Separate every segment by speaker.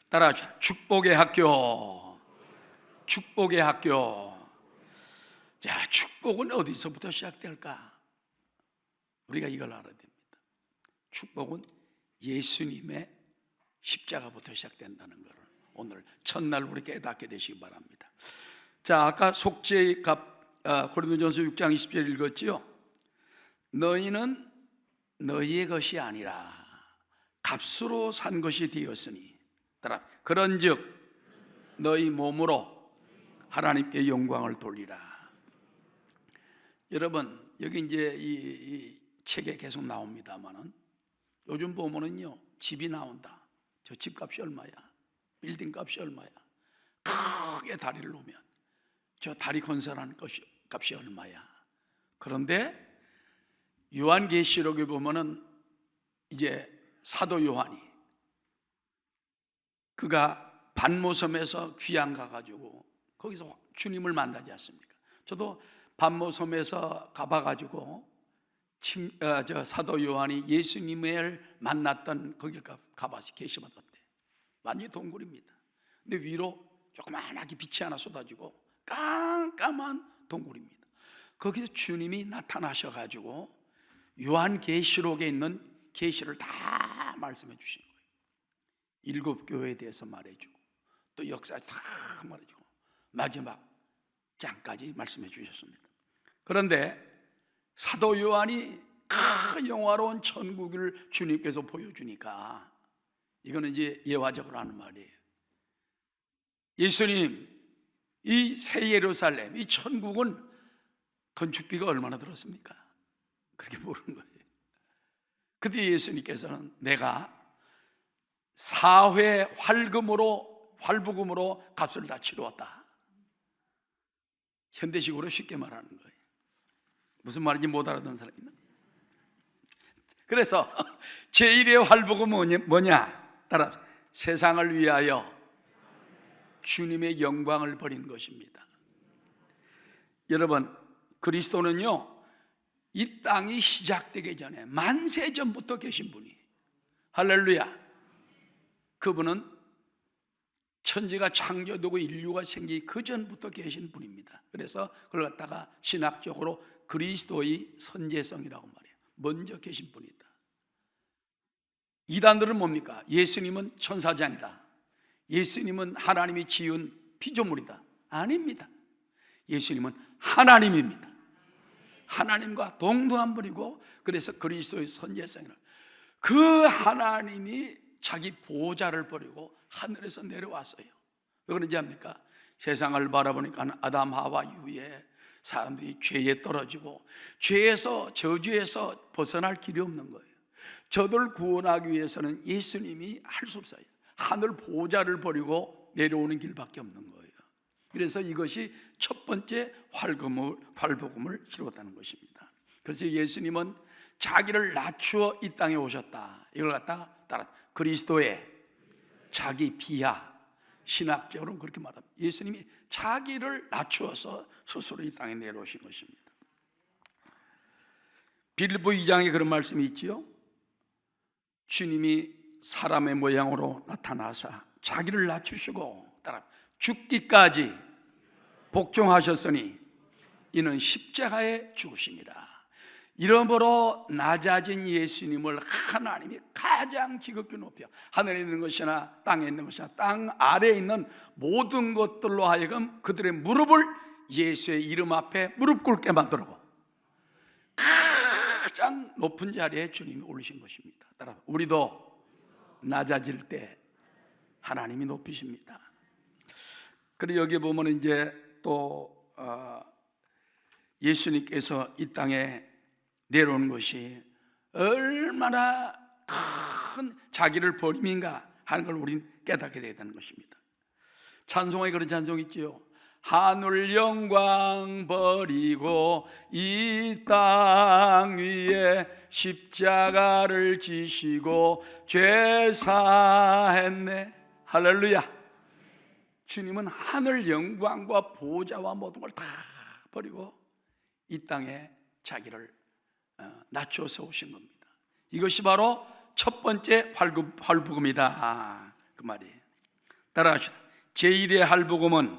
Speaker 1: 따라하자. 축복의 학교. 축복의 학교. 자, 축복은 어디서부터 시작될까? 우리가 이걸 알아야 됩니다. 축복은 예수님의 십자가부터 시작된다는 것을 오늘 첫날 우리 깨닫게 되시기 바랍니다. 자, 아까 속죄의 값, 고린도전서 6장 20절 읽었지요? 너희는 너희의 것이 아니라 값으로 산 것이 되었으니 그런즉 너희 몸으로 하나님께 영광을 돌리라. 여러분, 여기 이제 이 책에 계속 나옵니다만은 요즘 보면은요, 집이 나온다. 저 집값이 얼마야? 빌딩 값이 얼마야? 크게 다리를 놓으면 저 다리 건설하는 값이 얼마야? 그런데 요한계시록에 보면은 이제 사도 요한이 그가 반모섬에서 귀양 가가지고 거기서 주님을 만나지 않습니까? 저도 반모섬에서 가봐가지고 사도 요한이 예수님을 만났던 거길 가봐서 계시받았대. 완전히 동굴입니다. 근데 위로 조그만하게 빛이 하나 쏟아지고 깜깜한 동굴입니다. 거기서 주님이 나타나셔가지고 요한계시록에 있는 계시를 다 말씀해 주신 거예요. 7 교회에 대해서 말해주고 또 역사에 다 말해주고 마지막 장까지 말씀해 주셨습니다. 그런데 사도 요한이 큰 영화로운 천국을 주님께서 보여주니까 이거는 이제 예화적으로 하는 말이에요. 예수님, 이 새 예루살렘, 이 천국은 건축비가 얼마나 들었습니까? 그렇게 모르는 거예요. 그때 예수님께서는 내가 4회 활부금으로 값을 다 치루었다. 현대식으로 쉽게 말하는 거예요. 무슨 말인지 못 알아듣는 사람이 있나? 그래서 제1의 활부금은 뭐냐? 따라 세상을 위하여 주님의 영광을 버린 것입니다. 여러분, 그리스도는요, 이 땅이 시작되기 전에 만세 전부터 계신 분이, 할렐루야. 그분은 천지가 창조되고 인류가 생기기 그 전부터 계신 분입니다. 그래서 그걸 갖다가 신학적으로 그리스도의 선제성이라고 말해요. 먼저 계신 분이다. 이단들은 뭡니까? 예수님은 천사장이다. 예수님은 하나님이 지은 피조물이다. 아닙니다. 예수님은 하나님입니다. 하나님과 동등한 분이고, 그래서 그리스도의 선제성이라. 그 하나님이 자기 보좌를 버리고 하늘에서 내려왔어요. 왜 그런지 압니까? 세상을 바라보니까 아담 하와 이후에 사람들이 죄에 떨어지고 죄에서, 저주에서 벗어날 길이 없는 거예요. 저들 구원하기 위해서는 예수님이 할 수 없어요. 하늘 보좌를 버리고 내려오는 길밖에 없는 거예요. 그래서 이것이 첫 번째 활복음을 이루었다는 것입니다. 그래서 예수님은 자기를 낮추어 이 땅에 오셨다. 이걸 갖다가 따라 그리스도의 자기 비하, 신학적으로는 그렇게 말합니다. 예수님이 자기를 낮추어서 스스로 이 땅에 내려오신 것입니다. 빌립보 2장에 그런 말씀이 있지요. 주님이 사람의 모양으로 나타나사 자기를 낮추시고 따라 죽기까지 복종하셨으니 이는 십자가에 죽으심이라. 이러므로 낮아진 예수님을 하나님이 가장 지극히 높여 하늘에 있는 것이나 땅에 있는 것이나 땅 아래에 있는 모든 것들로 하여금 그들의 무릎을 예수의 이름 앞에 무릎 꿇게 만들고 가장 높은 자리에 주님이 올리신 것입니다. 따라 우리도 낮아질 때 하나님이 높이십니다. 그리고 여기 보면 이제 또 예수님께서 이 땅에 내려오는 것이 얼마나 큰 자기를 버림인가 하는 걸 우리는 깨닫게 되는 것입니다. 찬송에 그런 찬송이 있지요. 하늘 영광 버리고 이 땅 위에 십자가를 지시고 죄 사했네. 할렐루야. 주님은 하늘 영광과 보좌와 모든 걸 다 버리고 이 땅에 자기를 낮춰서 오신 겁니다. 이것이 바로 첫 번째 활부금이다, 그 말이에요. 따라하시다. 제1의 할복음은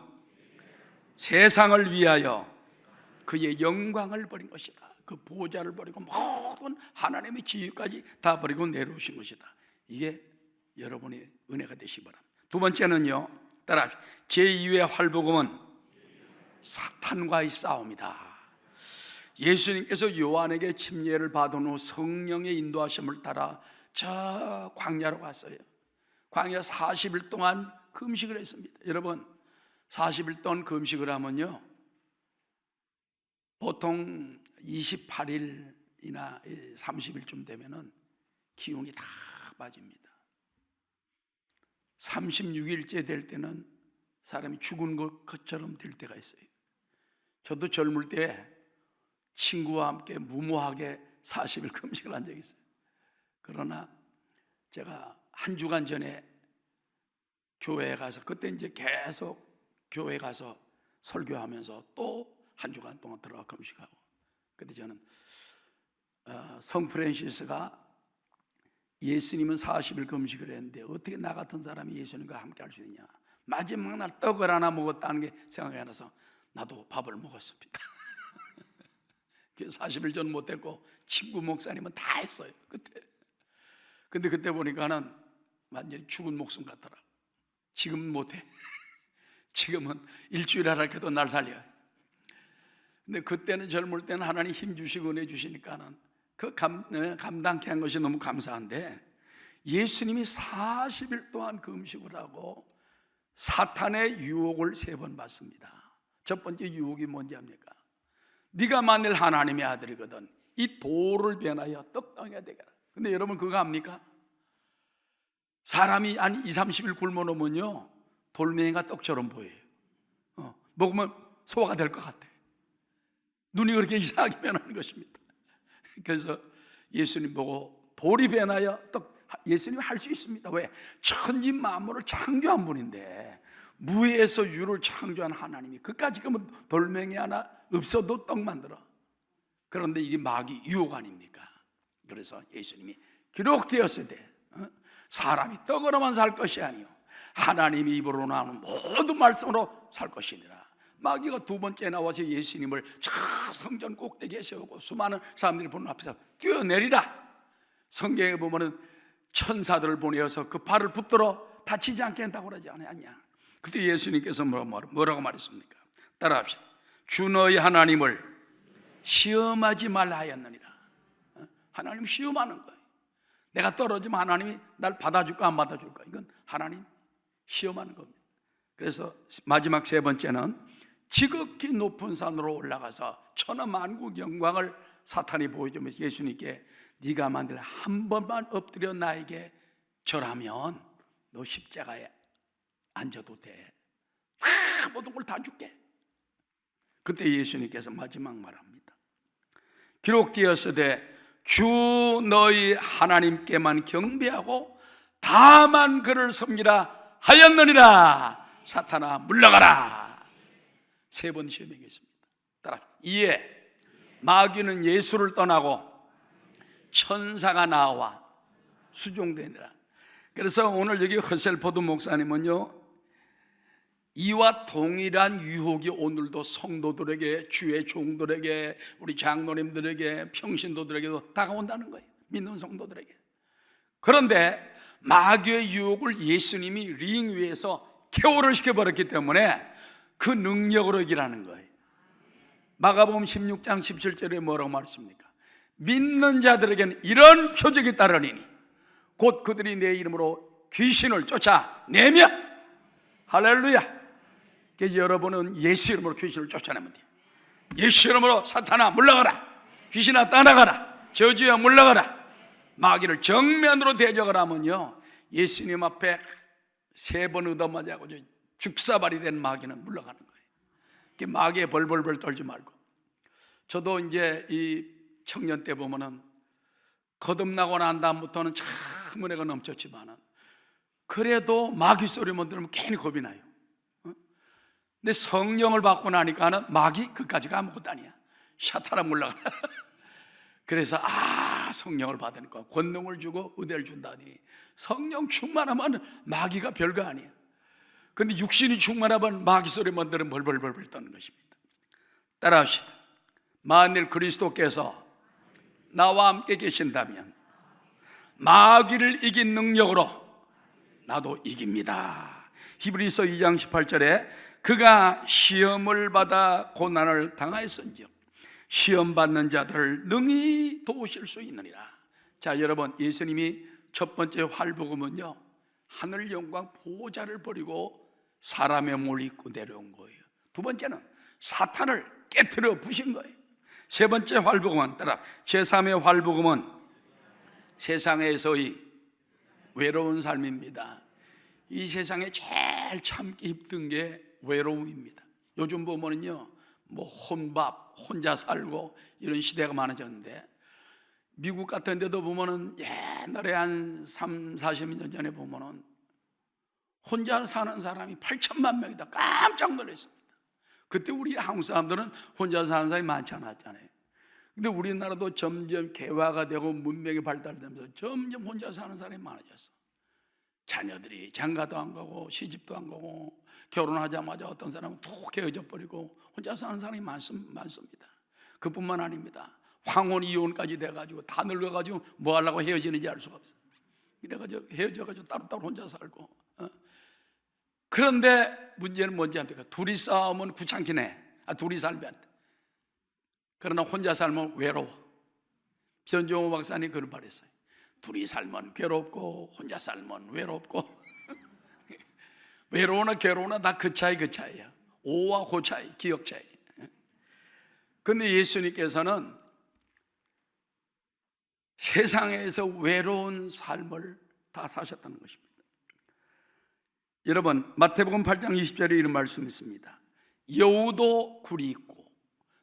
Speaker 1: 세상을 위하여 그의 영광을 버린 것이다. 그 보좌를 버리고 모든 하나님의 지위까지 다 버리고 내려오신 것이다. 이게 여러분의 은혜가 되시기 바랍니다. 두 번째는요, 따라하시다. 제2의 활복음은 사탄과의 싸움이다. 예수님께서 요한에게 침례를 받은 후 성령의 인도하심을 따라 저 광야로 갔어요. 광야 40일 동안 금식을 했습니다. 여러분, 40일 동안 금식을 하면요, 보통 28일이나 30일쯤 되면은 기운이 다 빠집니다. 36일째 될 때는 사람이 죽은 것처럼 될 때가 있어요. 저도 젊을 때 친구와 함께 무모하게 40일 금식을 한 적이 있어요. 그러나 제가 한 주간 전에 교회에 가서, 그때 이제 계속 교회에 가서 설교하면서 또 한 주간 동안 들어가 금식하고, 그때 저는 성 프란시스가 예수님은 40일 금식을 했는데 어떻게 나 같은 사람이 예수님과 함께 할 수 있냐, 마지막 날 떡을 하나 먹었다는 게 생각이 나서 나도 밥을 먹었습니다. 40일 전 못했고 친구 목사님은 다 했어요 그때. 근데 그때 보니까는 완전히 죽은 목숨 같더라. 지금 못해. 지금은 일주일 하라 해도 날 살려. 근데 그때는, 젊을 때는 하나님 힘 주시고 은혜 주시니까는 그 감당케 한 것이 너무 감사한데, 예수님이 40일 동안 금식을 하고 사탄의 유혹을 3번 받습니다. 첫 번째 유혹이 뭔지 압니까? 네가 만일 하나님의 아들이거든 이 돌을 변하여 떡덩이가 되게 하라. 근데 여러분 그거 압니까? 사람이 한 20-30일 굶어 놓으면요, 돌멩이가 떡처럼 보여요. 먹으면 소화가 될 것 같아. 눈이 그렇게 이상하게 변하는 것입니다. 그래서 예수님 보고 돌이 변하여 떡, 예수님 할 수 있습니다. 왜? 천지 만물을 창조한 분인데, 무에서 유를 창조한 하나님이 그까지 그러면 돌멩이 하나 없어도 떡 만들어. 그런데 이게 마귀 유혹 아닙니까? 그래서 예수님이 기록되었으되 사람이 떡으로만 살 것이 아니요 하나님이 입으로 나오는 모든 말씀으로 살 것이니라. 마귀가 두 번째 나와서 예수님을 저 성전 꼭대기에 세우고 수많은 사람들이 보는 앞에서 뛰어내리라. 성경에 보면은 천사들을 보내어서 그 발을 붙들어 다치지 않게 한다고 그러지 않냐. 그때 예수님께서 뭐라고 말했습니까? 따라합시다. 주 너희 하나님을 시험하지 말라 하였느니라. 하나님 시험하는 거예요. 내가 떨어지면 하나님이 날 받아줄까 안 받아줄까, 이건 하나님 시험하는 겁니다. 그래서 마지막 3번째는 지극히 높은 산으로 올라가서 천하만국 영광을 사탄이 보여주면서 예수님께 네가 만들 한 번만 엎드려 나에게 절하면 너 십자가에 앉아도 돼. 모든 걸 다 줄게. 그때 예수님께서 마지막 말합니다. 기록되었으되 주 너희 하나님께만 경배하고 다만 그를 섬기라 하였느니라. 사탄아 물러가라. 3번 시험하겠습니다. 따라. 이에 마귀는 예수를 떠나고 천사가 나와 수종되니라. 그래서 오늘 여기 허셀포드 목사님은요, 이와 동일한 유혹이 오늘도 성도들에게, 주의 종들에게, 우리 장로님들에게, 평신도들에게도 다가온다는 거예요. 믿는 성도들에게. 그런데 마귀의 유혹을 예수님이 링 위에서 KO를 시켜버렸기 때문에 그 능력으로 이기라는 거예요. 마가복음 16장 17절에 뭐라고 말했습니까? 믿는 자들에게는 이런 표적이 따르리니 곧 그들이 내 이름으로 귀신을 쫓아내며, 할렐루야. 그래서 여러분은 예수 이름으로 귀신을 쫓아내면 돼요. 예수 이름으로 사탄아 물러가라, 귀신아 떠나가라, 저주야 물러가라. 마귀를 정면으로 대적을 하면요, 예수님 앞에 3번 얻어맞아고 죽사발이 된 마귀는 물러가는 거예요. 마귀에 벌벌벌 떨지 말고. 저도 이제 이 청년 때 보면은 거듭나고 난 다음부터는 참 은혜가 넘쳤지만은 그래도 마귀 소리만 들으면 괜히 겁이 나요. 근데 성령을 받고 나니까는 마귀 그까지가 아무것도 아니야. 샤타라 물러가라. 그래서 성령을 받으니까 권능을 주고 은혜를 준다니, 성령 충만하면 마귀가 별거 아니야. 근데 육신이 충만하면 마귀 소리 만들면 벌벌벌벌 떠는 것입니다. 따라합시다. 만일 그리스도께서 나와 함께 계신다면 마귀를 이긴 능력으로 나도 이깁니다. 히브리서 2장 18절에 그가 시험을 받아 고난을 당하였은지요 시험 받는 자들을 능히 도우실 수 있느니라. 자, 여러분, 예수님이 첫 번째 활복음은요, 하늘 영광 보호자를 버리고 사람의 몸을 입고 내려온 거예요. 두 번째는 사탄을 깨트려 부신 거예요. 세 번째 활복음은 따라 제3의 활복음은 세상에서의 외로운 삶입니다. 이 세상에 제일 참기 힘든 게 외로움입니다. 요즘 보면은요, 뭐 혼밥, 혼자 살고 이런 시대가 많아졌는데, 미국 같은 데도 보면은 옛날에 한 3, 40년 전에 보면은 혼자 사는 사람이 8천만 명이다. 깜짝 놀랐습니다. 그때 우리 한국 사람들은 혼자 사는 사람이 많지 않았잖아요. 근데 우리나라도 점점 개화가 되고 문명이 발달되면서 점점 혼자 사는 사람이 많아졌어. 자녀들이 장가도 안 가고 시집도 안 가고 결혼하자마자 어떤 사람은 툭 헤어져 버리고 혼자 사는 사람이 많습니다. 그뿐만 아닙니다. 황혼 이혼까지 돼가지고 다 늙어가지고 뭐 하려고 헤어지는지 알 수가 없어요. 이래가지고 헤어져가지고 따로따로 혼자 살고. 그런데 문제는 뭔지 압니까? 둘이 싸우면 귀찮긴 해. 둘이 살면 안 돼. 그러나 혼자 살면 외로워. 변종호 박사님 그런 말 했어요. 둘이 살면 괴롭고 혼자 살면 외롭고 외로우나 괴로우나 다 그 차이야. 오와 고 차이, 기억 차이. 그런데 예수님께서는 세상에서 외로운 삶을 다 사셨다는 것입니다. 여러분, 마태복음 8장 20절에 이런 말씀이 있습니다. 여우도 굴이 있고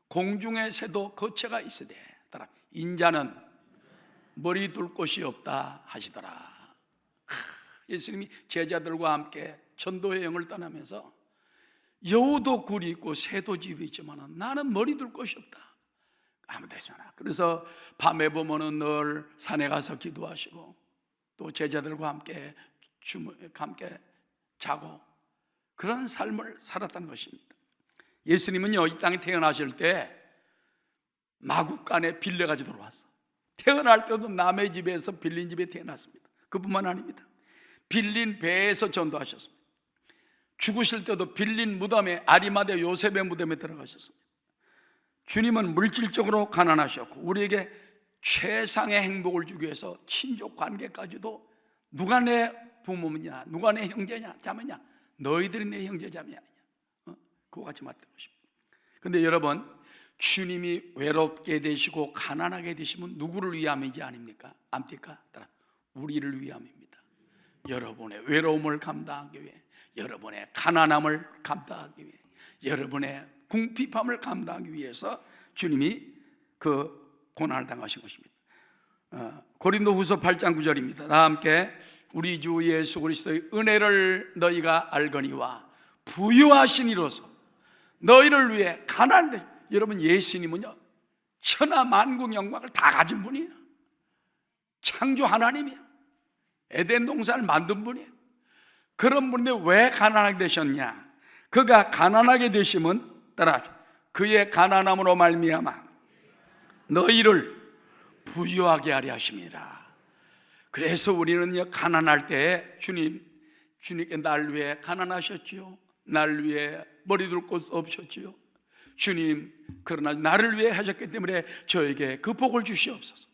Speaker 1: 공중의 새도 거처가 있으되 따라 인자는 머리 둘 곳이 없다 하시더라. 예수님이 제자들과 함께 전도 여행을 떠나면서 여우도 굴이 있고 새도 집이 있지만 나는 머리 둘 곳이 없다. 아무 데서나. 그래서 밤에 보면은 늘 산에 가서 기도하시고 또 제자들과 함께 자고 그런 삶을 살았다는 것입니다. 예수님은요, 이 땅에 태어나실 때 마국간에 빌려가지고 들어왔어. 태어날 때도 남의 집에서 빌린 집에 태어났습니다. 그뿐만 아닙니다. 빌린 배에서 전도하셨습니다. 죽으실 때도 빌린 무덤에 아리마대 요셉의 무덤에 들어가셨습니다. 주님은 물질적으로 가난하셨고 우리에게 최상의 행복을 주기 위해서 친족 관계까지도 누가 내 부모냐, 누가 내 형제냐, 자매냐, 너희들이 내 형제 자매 아니냐, 그거 같이 맞는 것입니다. 그런데 여러분, 주님이 외롭게 되시고 가난하게 되시면 누구를 위함이지 아닙니까? 압니까? 우리를 위함입니다. 여러분의 외로움을 감당하기 위해, 여러분의 가난함을 감당하기 위해, 여러분의 궁핍함을 감당하기 위해서 주님이 그 고난을 당하신 것입니다. 고린도후서 8장 9절입니다. 다 함께 우리 주 예수 그리스도의 은혜를 너희가 알거니와 부유하신 이로서 너희를 위해 가난한데, 여러분 예수님은요 천하 만국 영광을 다 가진 분이에요. 창조 하나님이에요. 에덴 동산을 만든 분이에요. 그런 분인데 왜 가난하게 되셨냐? 그가 가난하게 되심은 따라 그의 가난함으로 말미암아 너희를 부유하게 하려 하심이라. 그래서 우리는요 가난할 때 주님께 날 위해 가난하셨지요. 날 위해 머리 둘 곳 없었지요. 주님, 그러나 나를 위해 하셨기 때문에 저에게 그 복을 주시옵소서,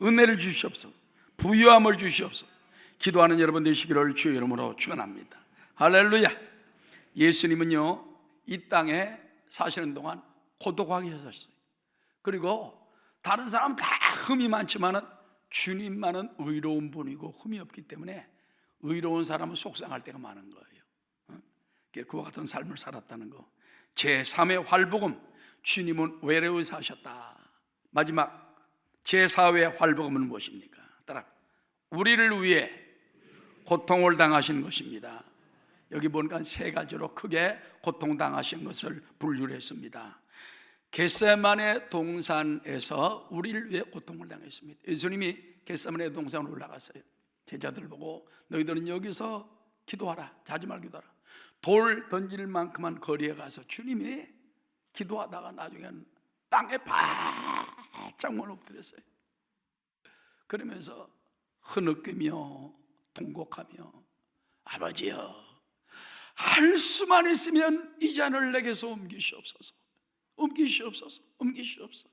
Speaker 1: 은혜를 주시옵소서, 부유함을 주시옵소서. 기도하는 여러분 되시기를 주의 이름으로 축원합니다. 할렐루야. 예수님은요 이 땅에 사시는 동안 고독하게 사셨어요. 그리고 다른 사람은 다 흠이 많지만은 주님만은 의로운 분이고 흠이 없기 때문에 의로운 사람은 속상할 때가 많은 거예요. 그와 같은 삶을 살았다는 거. 제3의 활복음, 주님은 외로이 사셨다. 마지막 제4의 활복음은 무엇입니까? 따라 우리를 위해 고통을 당하신 것입니다. 여기 보니까 세 가지로 크게 고통당하신 것을 분류를 했습니다. 겟세마네 동산에서 우리를 위해 고통을 당했습니다. 예수님이 겟세마네 동산으로 올라갔어요. 제자들 보고 너희들은 여기서 기도하라. 자지 말고 기도하라. 돌 던질 만큼만 거리에 가서 주님이 기도하다가 나중에는 땅에 바짝 엎드렸어요. 그러면서 흐느끼며 통곡하며 아버지여, 할 수만 있으면 이 잔을 내게서 옮기시옵소서. 옮기시옵소서. 옮기시옵소서.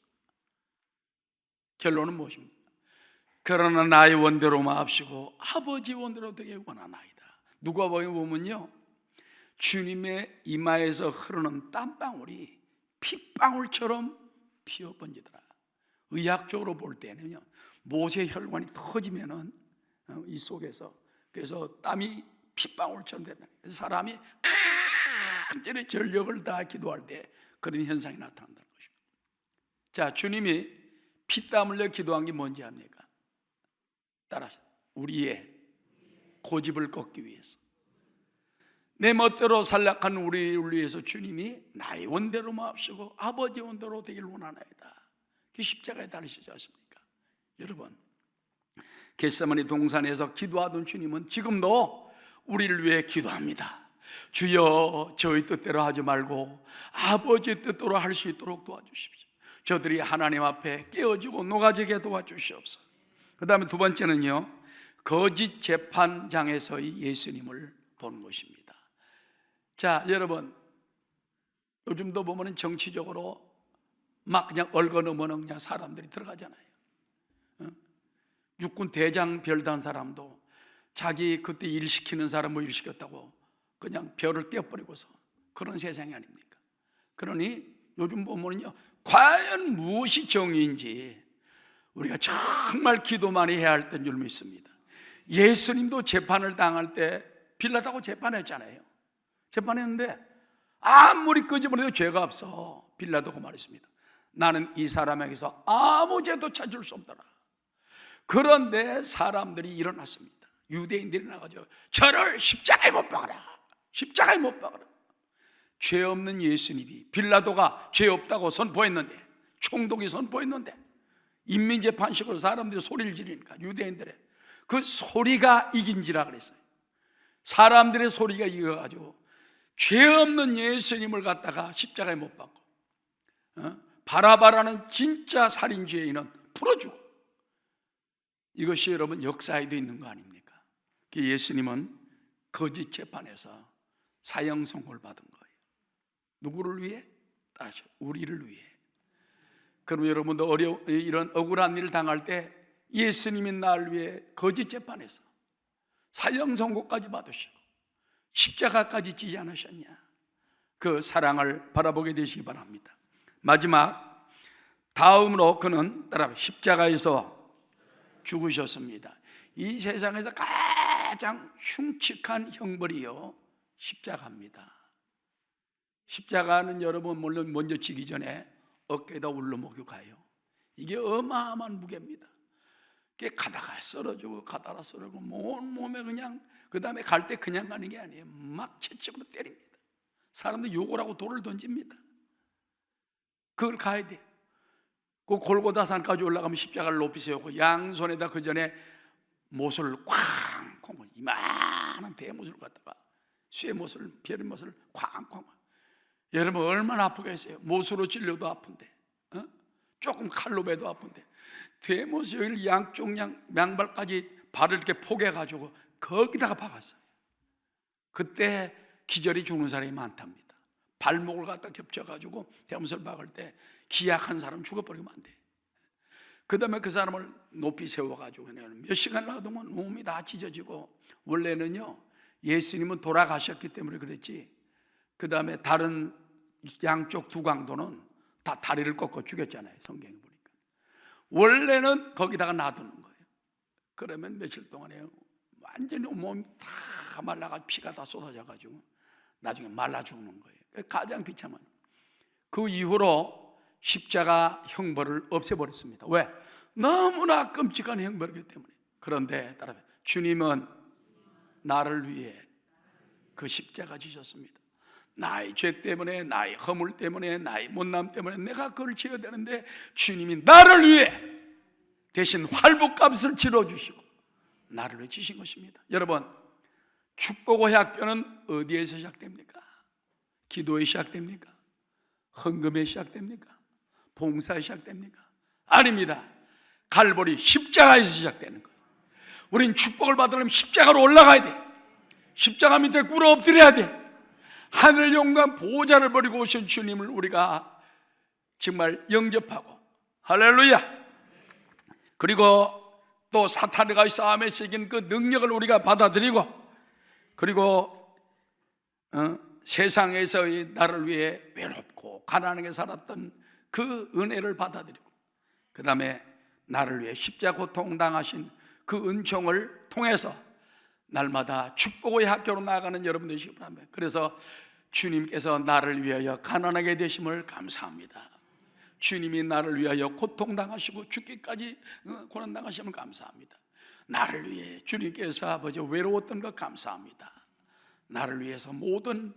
Speaker 1: 결론은 무엇입니까? 그러나 나의 원대로 마옵시고 아버지 원대로 되게 원하나이다. 누가복음에 보면요, 주님의 이마에서 흐르는 땀방울이 핏방울처럼 피어 번지더라. 의학적으로 볼 때는요, 모세 혈관이 터지면은 이 속에서, 그래서 땀이 핏방울처럼 된다. 그래서 사람이 간절히 전력을 다 기도할 때 그런 현상이 나타난다는 것입니다. 자, 주님이 피땀 흘려 기도한 게 뭔지 압니까? 따라하시죠. 우리의 고집을 꺾기 위해서, 내 멋대로 살락한 우리를 위해서 주님이 나의 원대로 마옵시고 아버지 원대로 되길 원하나이다. 그 십자가에 달리시지 않습니까? 여러분, 겟세마네 동산에서 기도하던 주님은 지금도 우리를 위해 기도합니다. 주여, 저희 뜻대로 하지 말고 아버지 뜻대로 할 수 있도록 도와주십시오. 저들이 하나님 앞에 깨어지고 녹아지게 도와주시옵소서. 그 다음에 두 번째는요, 거짓 재판장에서의 예수님을 보는 것입니다. 자, 여러분, 요즘도 보면 정치적으로 막 그냥 얼거넘어는 그냥 사람들이 들어가잖아요. 육군 대장 별단 사람도 자기 그때 일 시키는 사람 뭐 일 시켰다고 그냥 별을 떼어버리고서 그런 세상이 아닙니까? 그러니 요즘 보면요, 과연 무엇이 정의인지 우리가 정말 기도만 해야 할 때인 줄 믿습니다. 예수님도 재판을 당할 때 빌라도하고 재판했잖아요. 재판했는데 아무리 끄집어내도 죄가 없어. 빌라도가 말했습니다. 나는 이 사람에게서 아무 죄도 찾을 수 없더라. 그런데 사람들이 일어났습니다. 유대인들이 나가죠. 저를 십자가에 못 박아라. 십자가에 못 박아라. 죄 없는 예수님이, 빌라도가 죄 없다고 선포했는데, 총독이 선포했는데, 인민재판식으로 사람들이 소리를 지르니까 유대인들의 그 소리가 이긴지라 그랬어요. 사람들의 소리가 이겨가지고 죄 없는 예수님을 갖다가 십자가에 못 박고 바라바라는 진짜 살인죄인은 풀어주고, 이것이 여러분 역사에도 있는 거 아닙니까? 예수님은 거짓 재판에서 사형 선고를 받은 거예요. 누구를 위해? 따라서 우리를 위해. 그럼 여러분도 이런 억울한 일을 당할 때 예수님이 나를 위해 거짓 재판에서 사형 선고까지 받으시고 십자가까지 지지 않으셨냐? 그 사랑을 바라보게 되시기 바랍니다. 마지막, 다음으로 그는 따라 십자가에서 죽으셨습니다. 이 세상에서 가장 흉측한 형벌이요, 십자가입니다. 십자가는 여러분 물론 먼저 지기 전에 어깨에다 울러먹여 가요. 이게 어마어마한 무게입니다. 그게 가다가 쓰러지고 가다가 쓰러지고 온 몸에 그냥, 그 다음에 갈 때 그냥 가는 게 아니에요. 막 채찍으로 때립니다. 사람들 욕을 하고 돌을 던집니다. 그걸 가야 돼요. 그 골고다 산까지 올라가면 십자가를 높이 세우고 양손에다 그 전에 못을 쾅쾅, 이만한 대못을 갖다가 쇠못을, 벼른못을 쾅쾅. 여러분 얼마나 아프겠어요? 못으로 찔려도 아픈데, 조금 칼로 베도 아픈데, 대못을 양쪽 양발까지 발을 이렇게 포개가지고 거기다가 박았어요. 그때 기절이 죽는 사람이 많답니다. 발목을 갖다 겹쳐가지고 대못을 박을 때 기약한 사람 죽어버리면 안 돼. 그 다음에 그 사람을 높이 세워가지고 몇 시간 놔두면 몸이 다 찢어지고, 원래는요 예수님은 돌아가셨기 때문에 그랬지, 그 다음에 다른 양쪽 두 강도는 다 다리를 꺾어 죽였잖아요. 성경에 보니까 원래는 거기다가 놔두는 거예요. 그러면 며칠 동안에 완전히 몸이 다 말라가지고 피가 다 쏟아져가지고 나중에 말라 죽는 거예요. 가장 비참한. 그 이후로 십자가 형벌을 없애버렸습니다. 왜? 너무나 끔찍한 형벌이기 때문에. 그런데 따라서 주님은 나를 위해 그 십자가 지셨습니다. 나의 죄 때문에, 나의 허물 때문에, 나의 못남 때문에 내가 그걸 지어야 되는데 주님이 나를 위해 대신 활복값을 치러주시고 나를 위해 지신 것입니다. 여러분, 축복의 학교는 어디에서 시작됩니까? 기도에 시작됩니까? 헌금에 시작됩니까? 봉사에 시작됩니까? 아닙니다. 갈보리 십자가에서 시작되는 거예요. 우린 축복을 받으려면 십자가로 올라가야 돼. 십자가 밑에 꿇어 엎드려야 돼. 하늘 영광 보호자를 버리고 오신 주님을 우리가 정말 영접하고, 할렐루야. 그리고 또 사탄과의 싸움에서 이긴 그 능력을 우리가 받아들이고, 그리고 세상에서의 나를 위해 외롭고 가난하게 살았던 그 은혜를 받아들이고, 그 다음에 나를 위해 십자가 고통당하신 그 은총을 통해서 날마다 축복의 학교로 나아가는 여러분 되시기 바랍니다. 그래서 주님께서 나를 위하여 가난하게 되심을 감사합니다. 주님이 나를 위하여 고통당하시고 죽기까지 고난당하심을 감사합니다. 나를 위해 주님께서 아버지 외로웠던 것 감사합니다. 나를 위해서 모든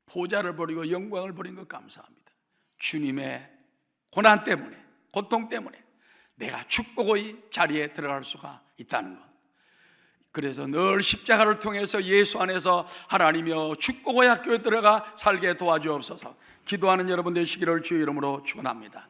Speaker 1: 보좌를 버리고 영광을 버린 것 감사합니다. 주님의 고난 때문에, 고통 때문에 내가 축복의 자리에 들어갈 수가 있다는 것. 그래서 늘 십자가를 통해서 예수 안에서 하나님이여 축복의 학교에 들어가 살게 도와주옵소서. 기도하는 여러분 되시기를 주의 이름으로 축원합니다.